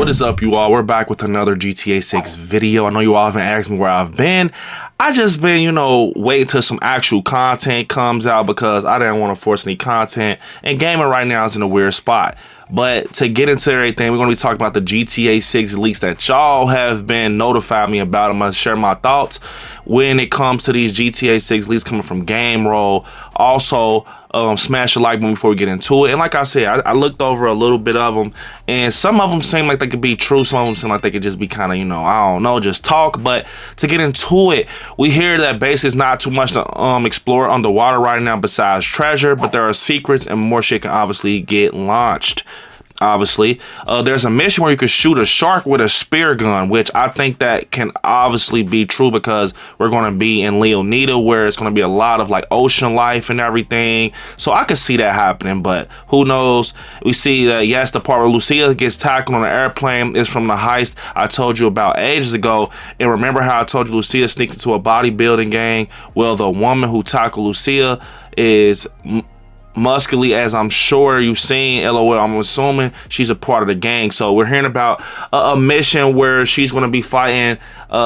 What is up, you all? We're back with another GTA 6 video. I know you all haven't asked me where I've been. I just been, waiting till some actual content comes out because I didn't want to force any content. And gaming right now is in a weird spot. But to get into everything, we're going to be talking about the GTA 6 leaks that y'all have been notifying me about. I'm going to share my thoughts when it comes to these GTA 6 leaks coming from Game Roll. Also, smash a like button before we get into it. And like I said, I looked over a little bit of them, and some of them seem like they could be true. Some of them seem like they could just be kind of, I don't know, just talk. But to get into it, we hear that base is not too much to explore underwater right now besides treasure, but there are secrets and more shit can obviously get launched. Obviously, there's a mission where you could shoot a shark with a spear gun, which I think that can obviously be true because we're going to be in Leonida, where it's going to be a lot of like ocean life and everything. So I could see that happening, but who knows? We see that, yes, the part where Lucia gets tackled on an airplane is from the heist I told you about ages ago. And remember how I told you Lucia sneaked into a bodybuilding gang? Well, the woman who tackled Lucia is muscularly, as I'm sure you've seen. LOL, I'm assuming she's a part of the gang. So we're hearing about a mission where she's going to be fighting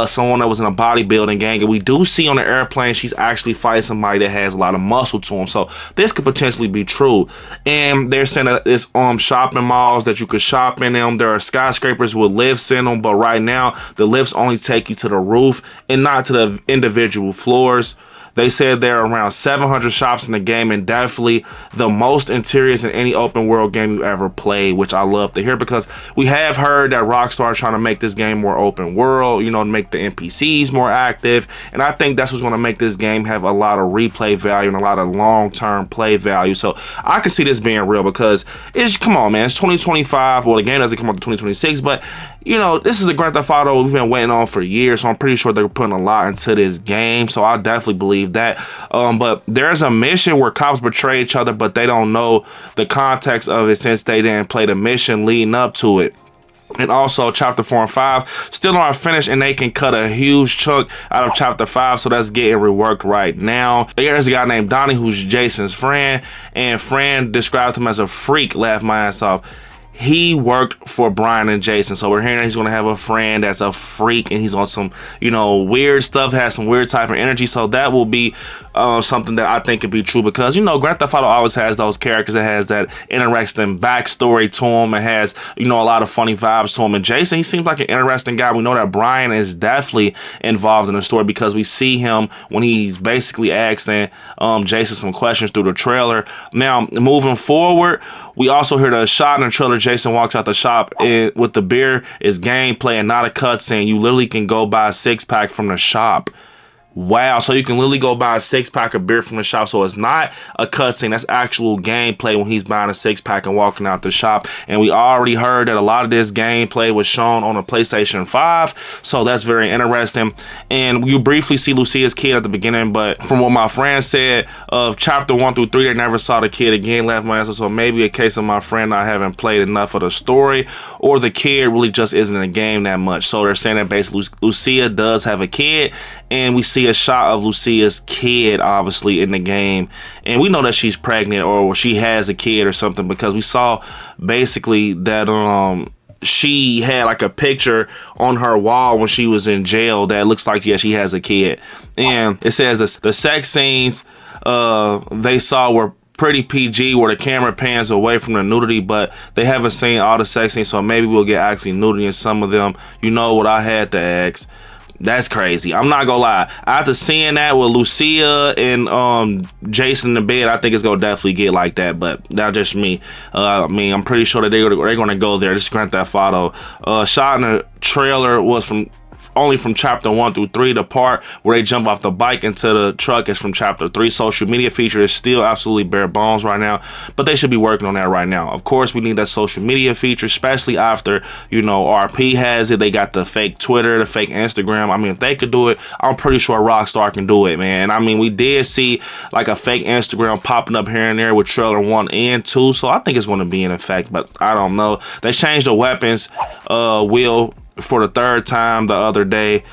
someone that was in a bodybuilding gang, and we do see on the airplane she's actually fighting somebody that has a lot of muscle to him. So this could potentially be true. And they're saying that it's shopping malls that you could shop in them. There are skyscrapers with lifts in them, but right now the lifts only take you to the roof and not to the individual floors. They said there are around 700 shops in the game, and definitely the most interiors in any open world game you ever played, which I love to hear because we have heard that Rockstar is trying to make this game more open world, to make the NPCs more active. And I think that's what's going to make this game have a lot of replay value and a lot of long-term play value. So I can see this being real because come on, man, it's 2025. Well, the game doesn't come out to 2026, but this is a Grand Theft Auto we've been waiting on for years, so I'm pretty sure they're putting a lot into this game, so I definitely believe that. But there's a mission where cops betray each other, but they don't know the context of it since they didn't play the mission leading up to it. And also, Chapter 4 and 5 still aren't finished, and they can cut a huge chunk out of Chapter 5, so that's getting reworked right now. There's a guy named Donnie who's Jason's friend, and Fran described him as a freak. Laughed my ass off. He worked for Brian and Jason, so we're hearing that he's going to have a friend that's a freak, and he's on some, weird stuff, has some weird type of energy, so that will be something that I think could be true because, Grand Theft Auto always has those characters that has that interesting backstory to him and has, a lot of funny vibes to him. And Jason, he seems like an interesting guy. We know that Brian is definitely involved in the story because we see him when he's basically asking Jason some questions through the trailer. Now, moving forward, we also hear the shot in the trailer. Jason walks out the shop with the beer is gameplay and not a cutscene. You literally can go buy a 6-pack from the shop. Wow, so you can literally go buy a 6-pack of beer from the shop. So it's not a cutscene, that's actual gameplay when he's buying a 6-pack and walking out the shop. And we already heard that a lot of this gameplay was shown on the PlayStation 5, so that's very interesting. And you briefly see Lucia's kid at the beginning, but from what my friend said, of Chapter 1 through 3, they never saw the kid again. Left my answer. So maybe a case of my friend not having played enough of the story, or the kid really just isn't in the game that much. So they're saying that basically Lucia does have a kid, and we see a shot of Lucia's kid obviously in the game, and we know that she's pregnant or she has a kid or something because we saw basically that she had like a picture on her wall when she was in jail that looks like, yeah, she has a kid. And it says the sex scenes they saw were pretty PG, where the camera pans away from the nudity, but they haven't seen all the sex scenes, so maybe we'll get actually nudity in some of them. You know what I had to ask? That's crazy. I'm not gonna lie. After seeing that with Lucia and Jason in the bed, I think it's gonna definitely get like that. But that's just me. I'm pretty sure that they're gonna go there. This is Grand Theft Auto. Shot in the trailer was only from Chapter 1 through 3. The part where they jump off the bike into the truck is from Chapter 3. Social media feature is still absolutely bare bones right now, but they should be working on that right now. Of course, we need that social media feature, especially after, RP has it. They got the fake Twitter, the fake Instagram. I mean, if they could do it, I'm pretty sure Rockstar can do it, man. I mean, we did see like a fake Instagram popping up here and there with trailer 1 and 2, so I think it's going to be in effect, but I don't know. They changed the weapons wheel for the 3rd time the other day.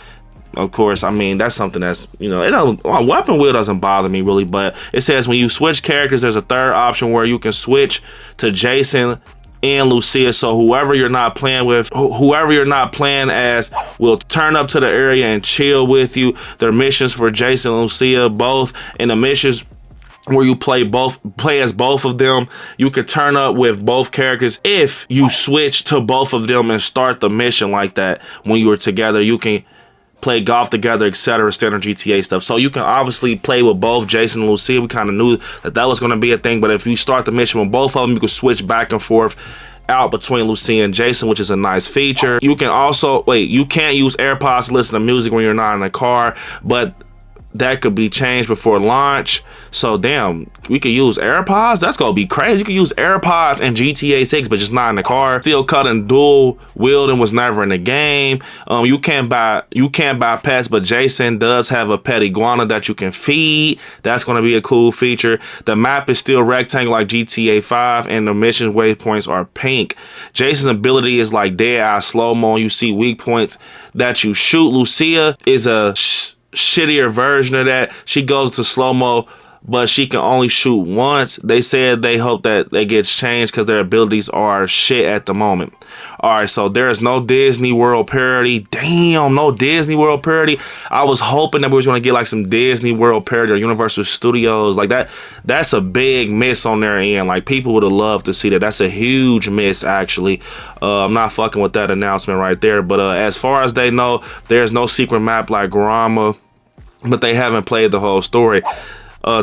Of course, I mean, that's something that's, weapon wheel doesn't bother me really, but it says when you switch characters, there's a 3rd option where you can switch to Jason and Lucia. So whoever you're not playing with, whoever you're not playing as, will turn up to the area and chill with you. Their missions for Jason and Lucia both, and the missions where you play as both of them, you could turn up with both characters. If you switch to both of them and start the mission like that when you were together, you can play golf together, etc. Standard GTA stuff. So you can obviously play with both Jason and Lucia. We kind of knew that was going to be a thing, but if you start the mission with both of them, you can switch back and forth out between Lucia and Jason, which is a nice feature. You can also, you can't use AirPods to listen to music when you're not in a car, but that could be changed before launch. So damn, we could use AirPods. That's gonna be crazy. You could use AirPods in GTA 6, but just not in the car. Steel cutting dual wielding was never in the game. You can't buy pets, but Jason does have a pet iguana that you can feed. That's gonna be a cool feature. The map is still rectangle like GTA 5, and the mission waypoints are pink. Jason's ability is like dead eye slow-mo. You see weak points that you shoot. Lucia is a shittier version of that. She goes to slow-mo, but she can only shoot once. They said they hope that they gets changed because their abilities are shit at the moment. All right, so there is no Disney World parody. Damn, no Disney World parody. I was hoping that we was going to get like some Disney World parody or Universal Studios like that. That's a big miss on their end. Like, people would have loved to see that. That's a huge miss, actually. I'm not fucking with that announcement right there. But as far as they know, there's no secret map like Grama, but they haven't played the whole story.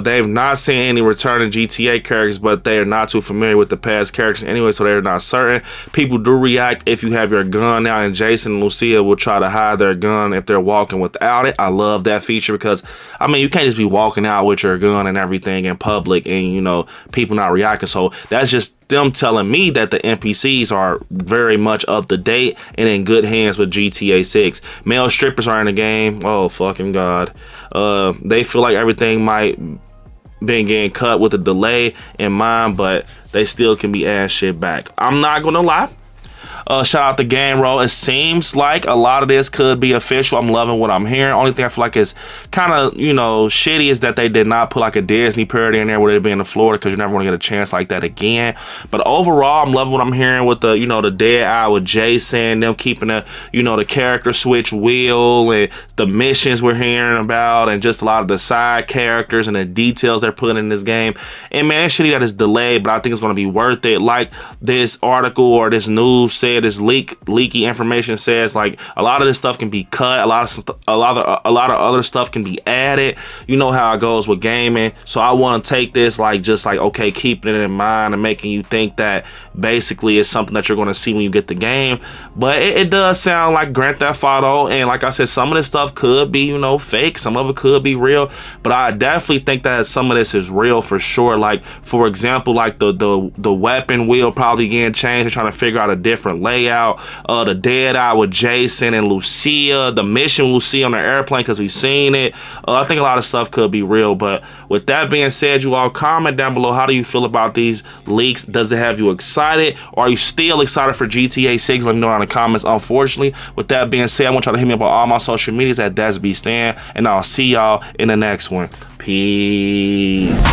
They've not seen any returning GTA characters, but they are not too familiar with the past characters anyway, so they're not certain. People do react if you have your gun out, and Jason and Lucia will try to hide their gun if they're walking without it. I love that feature because, I mean, you can't just be walking out with your gun and everything in public and, you know, people not reacting. So that's just them telling me that the NPCs are very much up to date and in good hands with GTA 6. Male strippers are in the game. Oh, fucking God. They feel like everything might been getting cut with a delay in mind, but they still can be ass shit back. I'm not gonna lie. Shout out to Game Roll. It seems like a lot of this could be official. I'm loving what I'm hearing. Only thing I feel like is kind of, you know, shitty is that they did not put like a Disney parody in there where they'd be in Florida, because you're never going to get a chance like that again. But overall, I'm loving what I'm hearing with the, you know, the dead eye with Jason, them keeping the, you know, the character switch wheel and the missions we're hearing about, and just a lot of the side characters and the details they're putting in this game. And man, it's shitty that it's delayed, but I think it's going to be worth it. Like this article or this news said, this leaky information says, like, a lot of this stuff can be cut, a lot of other stuff can be added. You know how it goes with gaming. So I want to take this like, just like, okay, keeping it in mind and making you think that basically it's something that you're going to see when you get the game. But it does sound like Grand Theft Auto, and like I said, some of this stuff could be, you know, fake, some of it could be real, but I definitely think that some of this is real for sure. Like, for example, like the weapon wheel probably getting changed. They're trying to figure out a different layout. The dead eye with Jason and Lucia, the mission with Lucia on the airplane, because we've seen it. I think a lot of stuff could be real. But with that being said, you all comment down below, how do you feel about these leaks? Does it have you excited, or are you still excited for GTA 6? Let me know in the comments. Unfortunately, with that being said, I want y'all to hit me up on all my social medias at DasBStan, and I'll see y'all in the next one. Peace.